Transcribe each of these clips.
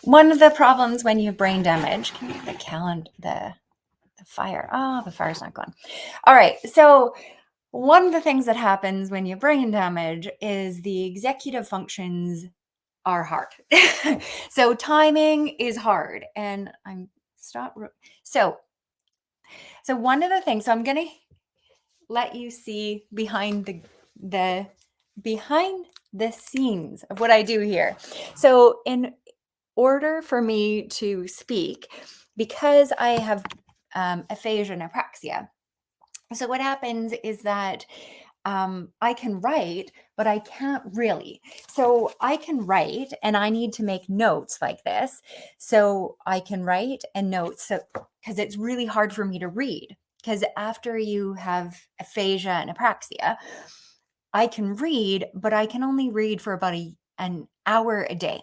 One of the problems when you have brain damage, can you get the calendar, the fire? Oh, the fire's not gone. All right. So one of the things that happens when you have brain damage is the executive functions are hard. So timing is hard, and I'm stop. So one of the things. So I'm gonna let you see behind the behind the scenes of what I do here. So in order for me to speak, because I have aphasia and apraxia, so what happens is that I can write, but I can't really. So I can write and I need to make notes like this. So I can write and notes. So because it's really hard for me to read. Because after you have aphasia and apraxia, I can read, but I can only read for about an hour a day.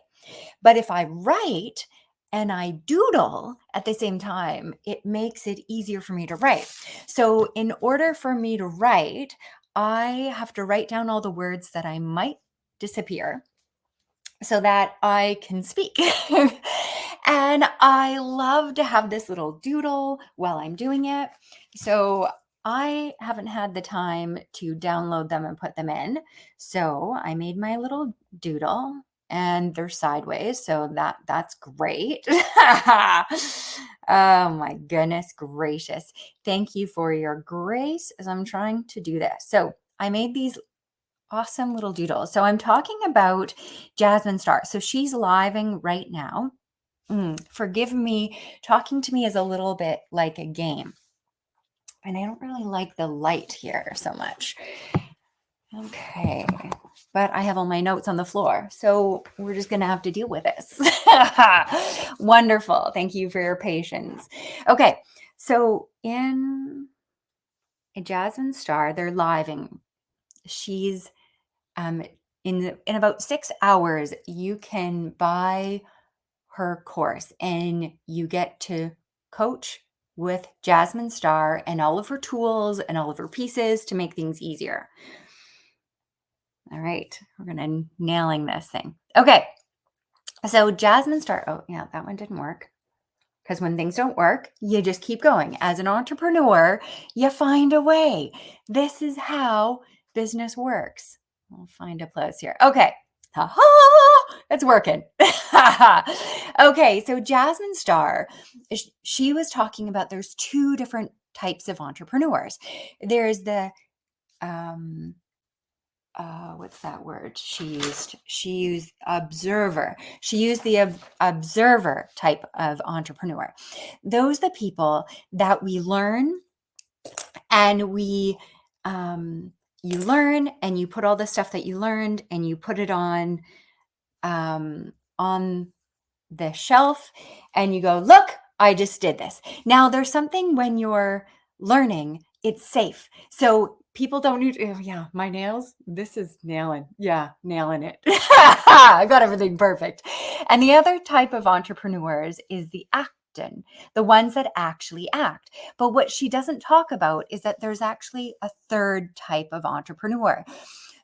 But if I write and I doodle at the same time, it makes it easier for me to write. So, in order for me to write, I have to write down all the words that I might disappear so that I can speak. And I love to have this little doodle while I'm doing it. So I haven't had the time to download them and put them in. So I made my little doodle and they're sideways. So that's great. Oh my goodness gracious. Thank you for your grace as I'm trying to do this. So I made these awesome little doodles. So I'm talking about Jasmine Star. So she's living right now. Forgive me, talking to me is a little bit like a game. And I don't really like the light here so much. Okay. But I have all my notes on the floor. So we're just going to have to deal with this. Wonderful. Thank you for your patience. Okay. So in Jasmine Star, they're living. She's in about 6 hours, you can buy her course and you get to coach with Jasmine Star and all of her tools and all of her pieces to make things easier. All right, we're gonna nailing this thing. Okay, so Jasmine Star. Oh yeah, that one didn't work. Because when things don't work, you just keep going. As an entrepreneur, you find a way. This is how business works. I'll find a place here. Okay. Ha-ha! It's working. Okay, so Jasmine Star, she was talking about there's two different types of entrepreneurs. There's the what's that word she used observer. She used the observer type of entrepreneur. Those are the people that we learn and we you learn and you put all the stuff that you learned and you put it on the shelf and you go, look, I just did this. Now there's something when you're learning, it's safe. So people don't need, oh yeah, my nails, this is nailing. Yeah, nailing it. I got everything perfect. And the other type of entrepreneurs is the the ones that actually act. But what she doesn't talk about is that there's actually a third type of entrepreneur.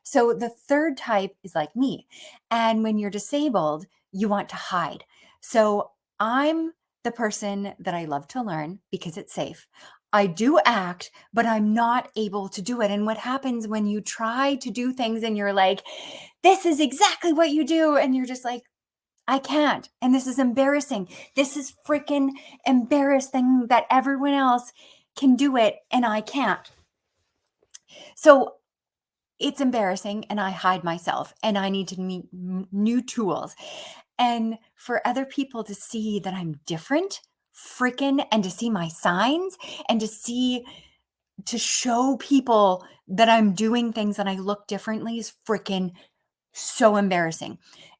So the third type is like me. And when you're disabled, you want to hide. So I'm the person that I love to learn because it's safe. I do act, but I'm not able to do it. And what happens when you try to do things and you're like, this is exactly what you do. And you're just like, I can't. And this is embarrassing. This is freaking embarrassing that everyone else can do it and I can't. So it's embarrassing and I hide myself and I need to meet new tools. And for other people to see that I'm different, freaking, and to see my signs and to show people that I'm doing things and I look differently is freaking so embarrassing.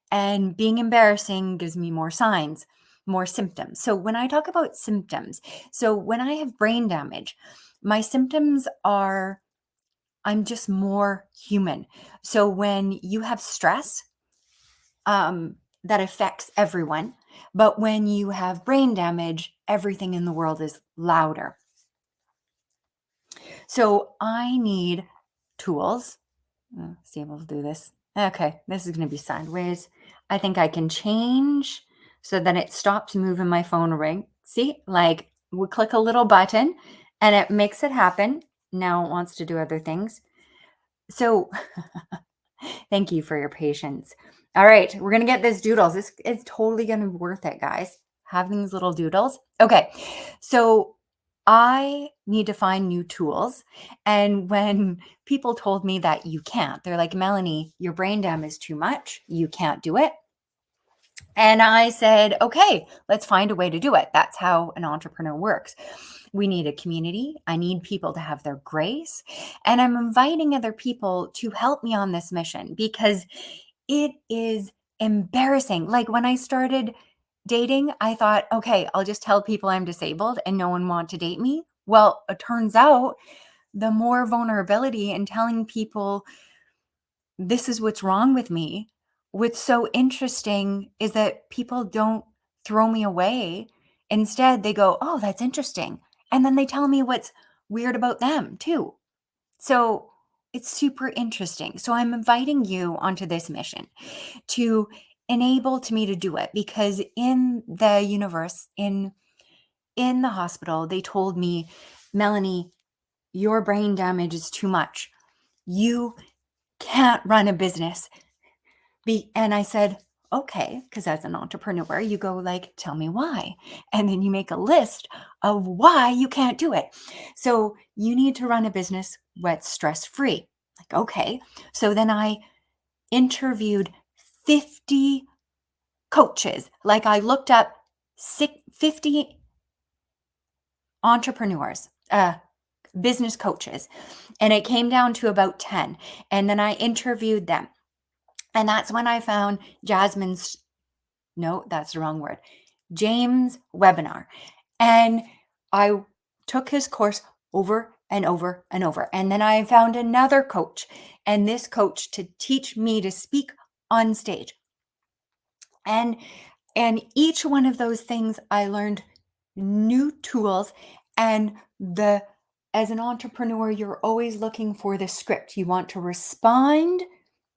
And being embarrassing gives me more signs, more symptoms. So when I talk about symptoms, so when I have brain damage, my symptoms are I'm just more human. So when you have stress, that affects everyone. But when you have brain damage, everything in the world is louder. So I need tools. See if we'll do this. Okay, this is going to be sideways. I think I can change So then it stops moving my phone ring. See, like we click a little button and it makes it happen. Now it wants to do other things. So thank you for your patience. All right, we're going to get this doodles. This is totally going to be worth it, guys. Having these little doodles. Okay, so I need to find new tools. And when people told me that you can't, they're like, Melanie, your brain dam is too much. You can't do it. And I said, okay, let's find a way to do it. That's how an entrepreneur works. We need a community. I need people to have their grace. And I'm inviting other people to help me on this mission because it is embarrassing. Like when I started dating, I thought, okay, I'll just tell people I'm disabled and no one want to date me. Well, it turns out the more vulnerability in telling people this is what's wrong with me. What's so interesting is that people don't throw me away. Instead, they go, oh, that's interesting. And then they tell me what's weird about them too. So it's super interesting. So I'm inviting you onto this mission to enable to me to do it because in the universe, in the hospital, they told me, Melanie, your brain damage is too much. You can't run a business. And I said, okay, because as an entrepreneur, you go like, tell me why. And then you make a list of why you can't do it. So you need to run a business that's stress-free. Like, okay. So then I interviewed 50 coaches. Like I looked up 50 entrepreneurs, business coaches, and it came down to about 10. And then I interviewed them. And that's when I found no, that's the wrong word, James' webinar. And I took his course over and over and over. And then I found another coach, and this coach to teach me to speak on stage. And each one of those things, I learned new tools. And as an entrepreneur, you're always looking for the script. You want to respond.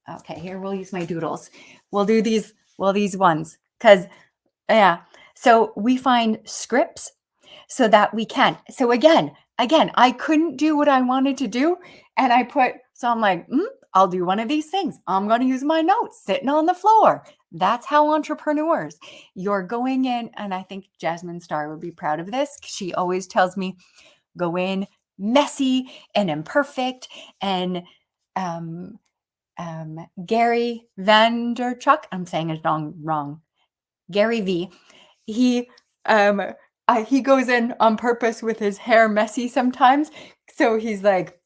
Okay, here we'll use my doodles. We'll do these ones because yeah. So we find scripts so that we can. So again, I couldn't do what I wanted to do, and I'm like, I'll do one of these things. I'm going to use my notes sitting on the floor. That's how entrepreneurs. You're going in, and I think Jasmine Star would be proud of this. She always tells me, go in messy and imperfect and Gary Vanderchuck, I'm saying it wrong. Gary V. He goes in on purpose with his hair messy sometimes. So he's like,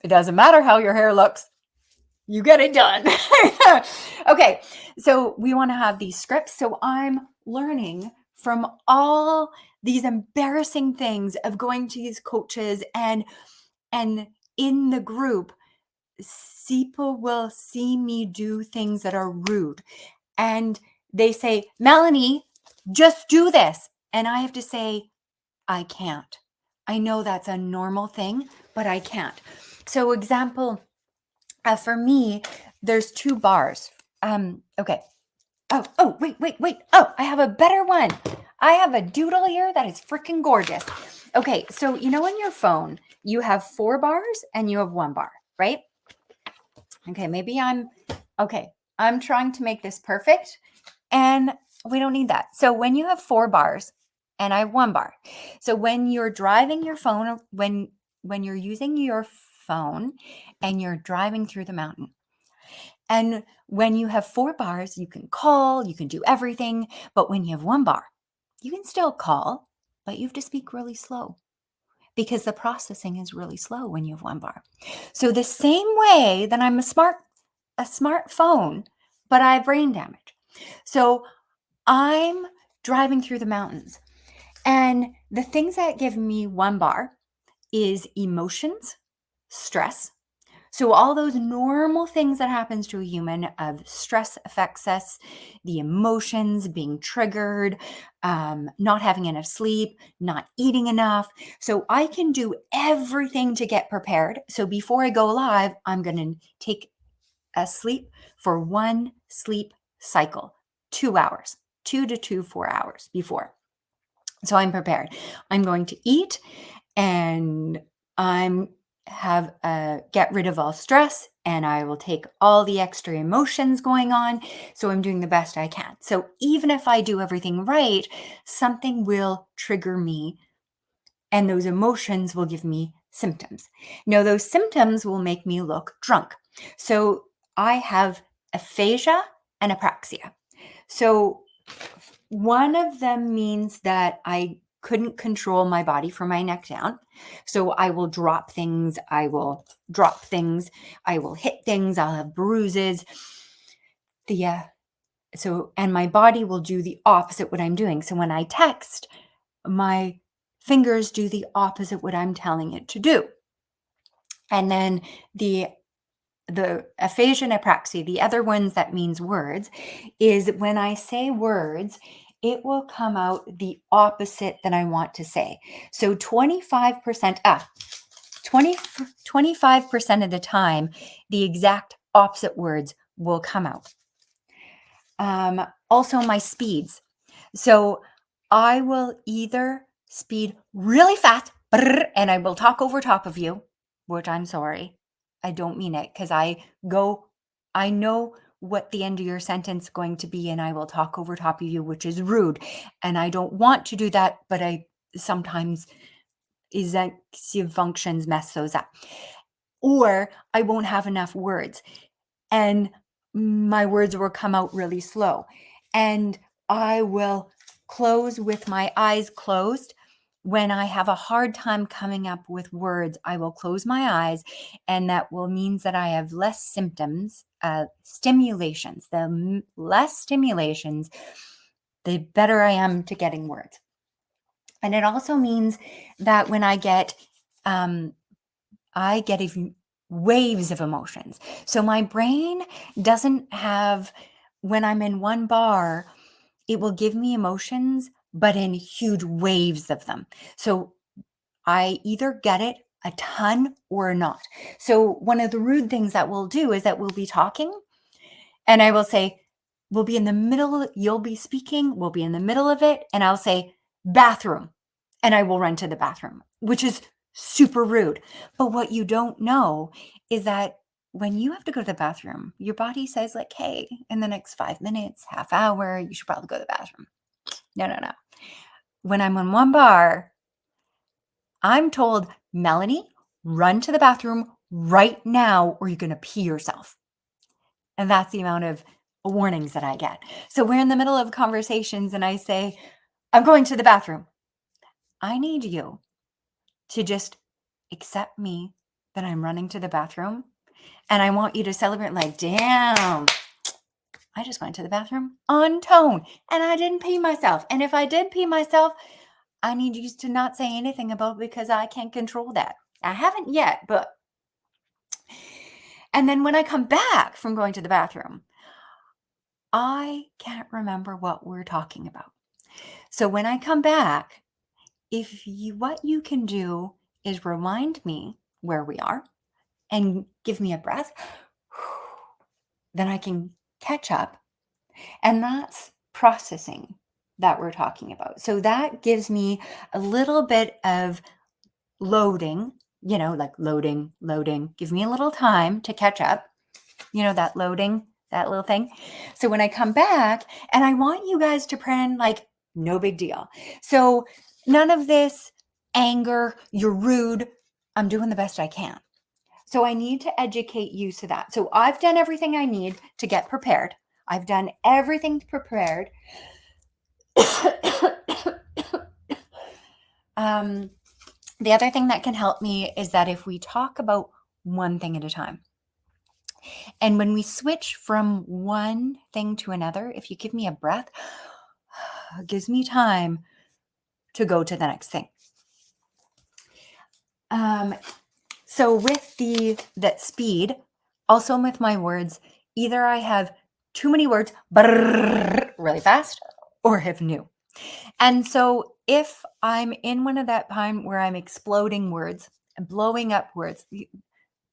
it doesn't matter how your hair looks. You get it done. Okay. So we want to have these scripts. So I'm learning from all these embarrassing things of going to these coaches and in the group, people will see me do things that are rude. And they say, Melanie, just do this. And I have to say, I can't. I know that's a normal thing, but I can't. So example, for me, there's 2 bars. Okay. Oh, wait. Oh, I have a better one. I have a doodle here that is freaking gorgeous. Okay. So, on your phone, you have 4 bars and you have 1 bar, right? Okay, I'm trying to make this perfect and we don't need that. So when you have 4 bars and I have 1 bar. So when you're driving your phone, when you're using your phone and you're driving through the mountain, and when you have 4 bars, you can call, you can do everything. But when you have 1 bar, you can still call, but you have to speak really slow because the processing is really slow when you have 1 bar. So the same way that I'm a smartphone, but I have brain damage. So I'm driving through the mountains, and the things that give me 1 bar is emotions, stress. So all those normal things that happens to a human of stress affects us, the emotions, being triggered, not having enough sleep, not eating enough. So I can do everything to get prepared. So before I go live, I'm going to take a sleep for 1 sleep cycle, 2 hours. 2 to 4 hours before. So I'm prepared. I'm going to eat and I'm have get rid of all stress and I will take all the extra emotions going on. So I'm doing the best I can. So even if I do everything right, something will trigger me and those emotions will give me symptoms. Now, those symptoms will make me look drunk. So I have aphasia and apraxia. So one of them means that I couldn't control my body from my neck down. So I will drop things, I will hit things, I'll have bruises. And my body will do the opposite what I'm doing. So when I text, my fingers do the opposite what I'm telling it to do. And then the aphasia and apraxia, the other ones that means words, is when I say words, it will come out the opposite that I want to say. So 25%, 25% of the time, the exact opposite words will come out. Also my speeds. So I will either speed really fast and I will talk over top of you, which I'm sorry. I don't mean it because I know what the end of your sentence is going to be and I will talk over top of you, which is rude. And I don't want to do that, but I sometimes executive functions mess those up. Or I won't have enough words and my words will come out really slow. And I will close with my eyes closed. When I have a hard time coming up with words, I will close my eyes, and that will means that I have less symptoms, stimulations. The less stimulations, the better I am to getting words. And it also means that when I get waves of emotions. So my brain doesn't have, when I'm in one bar, it will give me emotions, but in huge waves of them. So I either get it a ton or not. So one of the rude things that we'll do is that we'll be talking and I will say, we'll be in the middle, you'll be speaking, we'll be in the middle of it. And I'll say, bathroom. And I will run to the bathroom, which is super rude. But what you don't know is that when you have to go to the bathroom, your body says like, hey, in the next 5 minutes, half hour, you should probably go to the bathroom. No. When I'm in one bar, I'm told, Melanie, run to the bathroom right now or you're going to pee yourself. And that's the amount of warnings that I get. So we're in the middle of conversations and I say, I'm going to the bathroom. I need you to just accept me that I'm running to the bathroom. And I want you to celebrate like, damn, I just went to the bathroom on tone and I didn't pee myself. And if I did pee myself, I need you to not say anything about it because I can't control that. I haven't yet, but. And then when I come back from going to the bathroom, I can't remember what we're talking about. So when I come back, what you can do is remind me where we are and give me a breath, then I can catch up. And that's processing that we're talking about. So that gives me a little bit of loading, like loading, give me a little time to catch up, that loading, that little thing. So when I come back, and I want you guys to pretend like no big deal. So none of this anger, you're rude. I'm doing the best I can. So I need to educate you to that. So I've done everything I need to get prepared. I've done everything prepared. The other thing that can help me is that if we talk about one thing at a time, and when we switch from one thing to another, if you give me a breath, it gives me time to go to the next thing. So with that speed, also with my words, either I have too many words, really fast, or have new. And so if I'm in one of that time where I'm exploding words, blowing up words,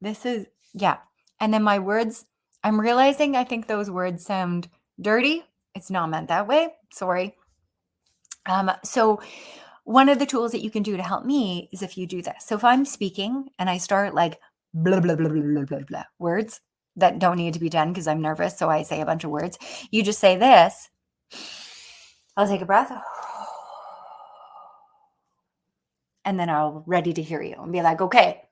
this is, yeah. And then my words, I'm realizing I think those words sound dirty. It's not meant that way. Sorry. So one of the tools that you can do to help me is if you do this. So if I'm speaking and I start like blah, blah, blah, blah, blah, blah, blah, words that don't need to be done because I'm nervous, so I say a bunch of words. You just say this. I'll take a breath. And then I'll ready to hear you and be like, okay,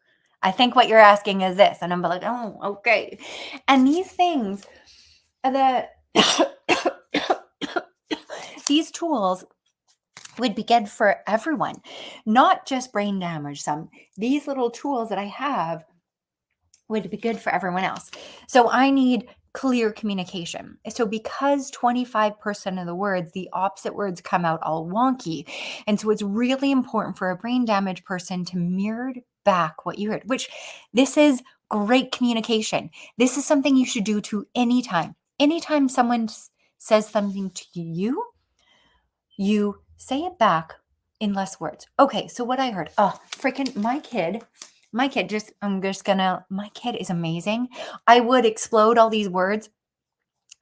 I think what you're asking is this. And I'm like, oh, okay. And these things, these tools would be good for everyone, not just brain damage. These little tools that I have would be good for everyone else. So I need clear communication. So because 25% of the words, the opposite words come out all wonky. And so it's really important for a brain damaged person to mirror back what you heard, which this is great communication. This is something you should do to anytime. Anytime someone says something to you, you say it back in less words. Okay, so what I heard, freaking my kid is amazing. I would explode all these words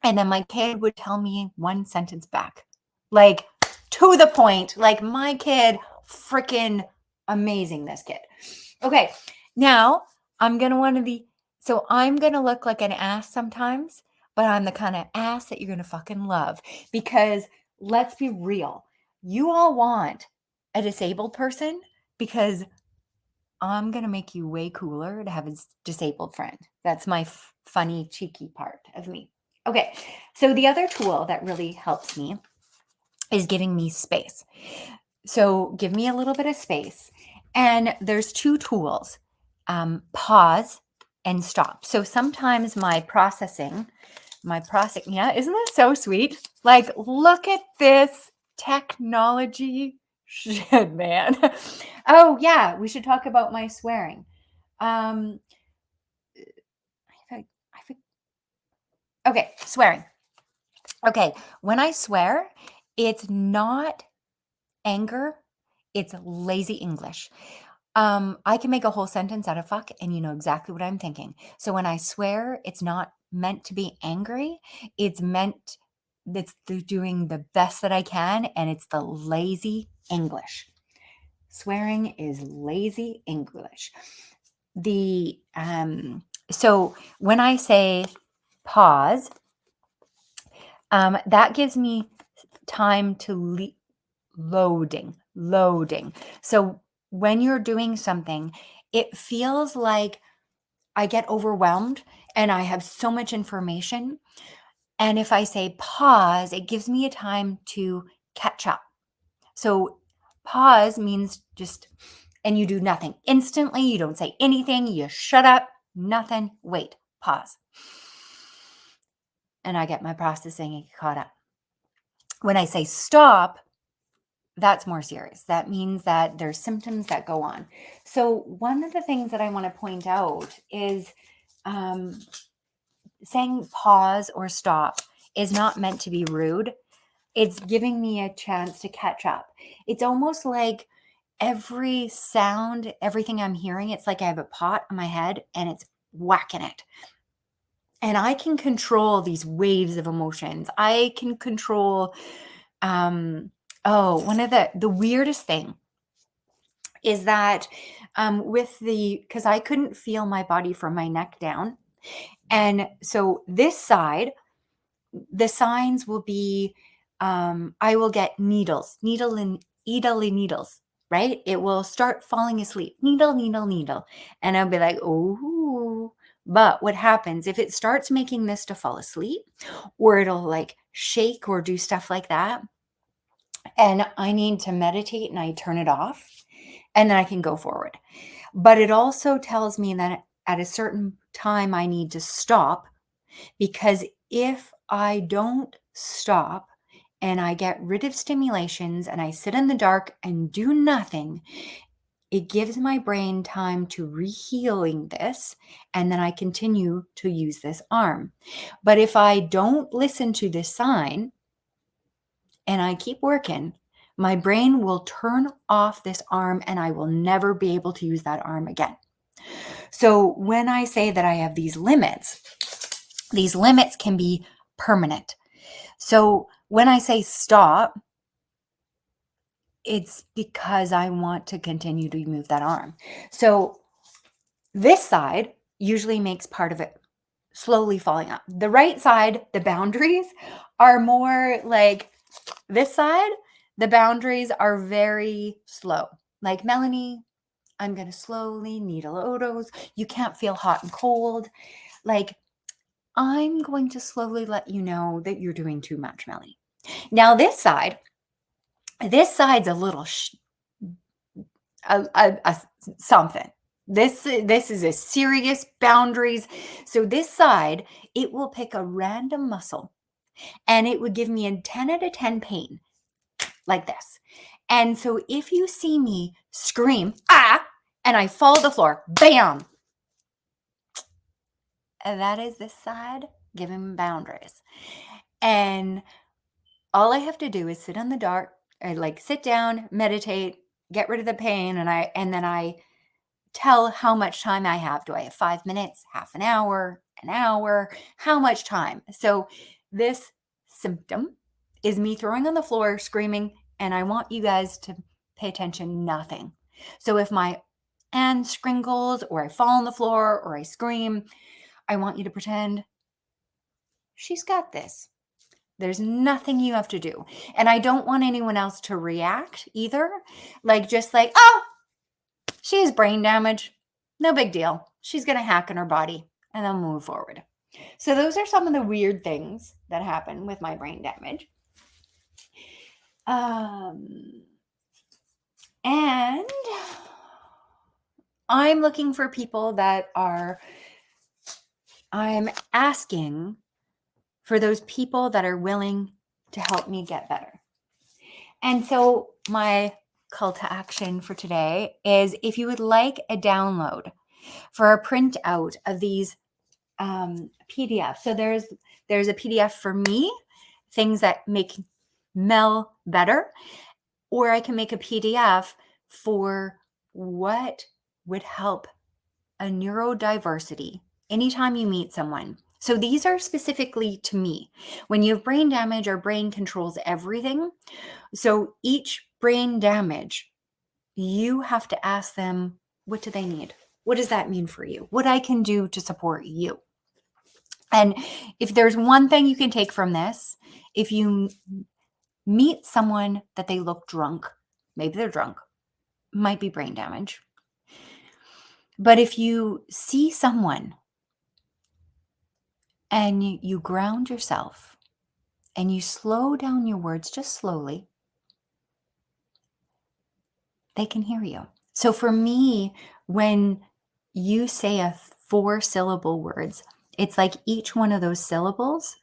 and then my kid would tell me one sentence back. Like to the point, like my kid, freaking amazing, this kid. Okay, now I'm going to look like an ass sometimes, but I'm the kind of ass that you're going to fucking love because let's be real. You all want a disabled person because I'm going to make you way cooler to have a disabled friend. That's my funny, cheeky part of me. Okay, so the other tool that really helps me is giving me space. So give me a little bit of space. And there's two tools, pause and stop. So sometimes my processing, yeah, isn't that so sweet? Like, look at this technology shit, man. Oh, yeah, we should talk about my swearing. Okay, swearing. Okay, when I swear, it's not anger, it's lazy English. I can make a whole sentence out of fuck and you know exactly what I'm thinking. So when I swear, it's not meant to be angry. It's meant that's doing the best that I can, and it's the lazy English. Swearing is lazy English. So when I say pause, that gives me time to loading. So when you're doing something, it feels like I get overwhelmed and I have so much information. And if I say pause, it gives me a time to catch up. So pause means and you do nothing instantly. You don't say anything. You shut up, nothing. Wait, pause. And I get my processing caught up. When I say stop, that's more serious. That means that there's symptoms that go on. So one of the things that I want to point out is saying pause or stop is not meant to be rude. It's giving me a chance to catch up. It's almost like every sound, everything I'm hearing, it's like I have a pot on my head and it's whacking it. And I can control these waves of emotions. I can control, one of the weirdest thing is that because I couldn't feel my body from my neck down. And so this side, the signs will be, I will get needles, right? It will start falling asleep, needle. And I'll be like, oh, but what happens if it starts making this to fall asleep, or it'll like shake or do stuff like that, and I need to meditate and I turn it off and then I can go forward. But it also tells me that at a certain time I need to stop, because if I don't stop and I get rid of stimulations and I sit in the dark and do nothing, it gives my brain time to rehealing this, and then I continue to use this arm. But if I don't listen to this sign and I keep working, my brain will turn off this arm and I will never be able to use that arm again. So when I say that I have these limits can be permanent. So when I say stop, it's because I want to continue to move that arm. So this side usually makes part of it slowly falling out. The right side, the boundaries are more like this side. The boundaries are very slow. Like, Melanie, I'm going to slowly needle odos. You can't feel hot and cold. Like, I'm going to slowly let you know that you're doing too much, Melanie. Now this side's a little something. This is a serious boundaries. So this side, it will pick a random muscle and it would give me a 10 out of 10 pain like this. And so if you see me scream, and I fall to the floor, bam, that is this side giving boundaries. And all I have to do is sit on the dark, sit down, meditate, get rid of the pain, and then I tell how much time I have. Do I have 5 minutes, half an hour, how much time? So this symptom is me throwing on the floor, screaming, and I want you guys to pay attention, nothing. So if my hand sprinkles or I fall on the floor or I scream, I want you to pretend she's got this. There's nothing you have to do. And I don't want anyone else to react either. Oh, she has brain damage. No big deal. She's going to hack in her body and then move forward. So those are some of the weird things that happen with my brain damage. And I'm looking for people that I'm asking for those people that are willing to help me get better. And so my call to action for today is, if you would like a download for a printout of these PDF. So there's a PDF for me, things that make Mel better, or I can make a PDF for what would help a neurodiversity anytime you meet someone. So these are specifically to me. When you have brain damage, our brain controls everything. So each brain damage, you have to ask them, what do they need? What does that mean for you? What I can do to support you? And if there's one thing you can take from this, if you meet someone that they look drunk, maybe they're drunk, might be brain damage. But if you see someone and you ground yourself and you slow down your words just slowly, they can hear you. So for me, when you say a 4-syllable words, it's like each one of those syllables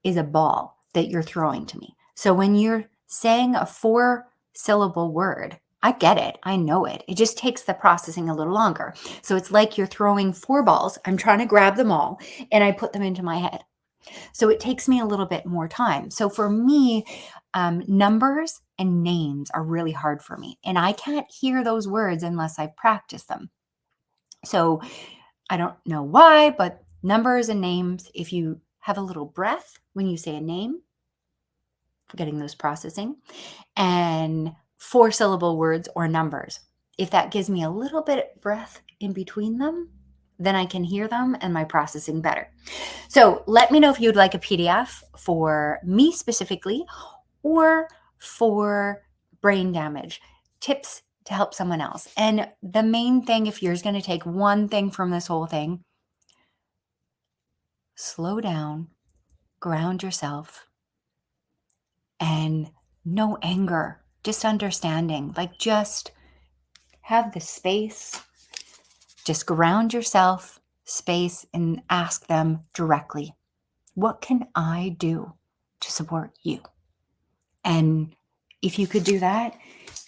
is a ball that you're throwing to me. So when you're saying a 4-syllable word, I get it. I know it. It just takes the processing a little longer. So it's like you're throwing 4 balls. I'm trying to grab them all and I put them into my head. So it takes me a little bit more time. So for me, numbers and names are really hard for me. And I can't hear those words unless I practice them. So I don't know why, but numbers and names, if you have a little breath when you say a name, forgetting those processing, and 4-syllable words or numbers, if that gives me a little bit of breath in between them, then I can hear them and my processing better. So let me know if you'd like a PDF for me specifically or for brain damage, tips to help someone else. And the main thing, if you're going to take one thing from this whole thing, slow down, ground yourself, and no anger, just understanding. Just have the space, just ground yourself, space, and ask them directly, what can I do to support you? And if you could do that,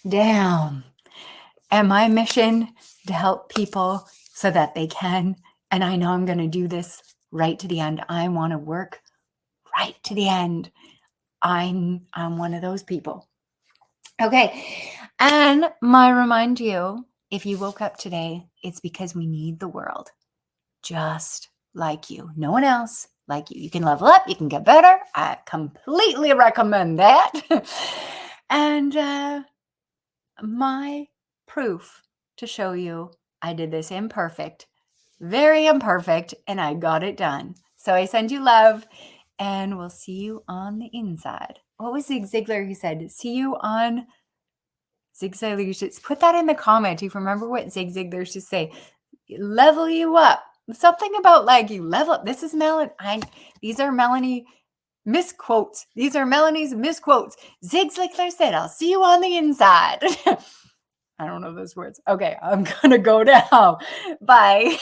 damn. And my mission to help people so that they can, and I know I'm going to do this right to the end. I want to work right to the end. I'm one of those people. Okay. And my remind you, if you woke up today, it's because we need the world just like you. No one else, like you. You can level up, you can get better. I completely recommend that. And my proof to show you I did this imperfect, very imperfect, and I got it done. So I send you love, and we'll see you on the inside. What was Zig Ziglar? He said, see you on Zig Ziglar. You should put that in the comment. If you remember what Zig Ziglar used to say, level you up. Something about like you level up. This is Melanie. These are Melanie misquotes. These are Melanie's misquotes. Zig Ziglar said, I'll see you on the inside. I don't know those words. Okay, I'm going to go now. Bye.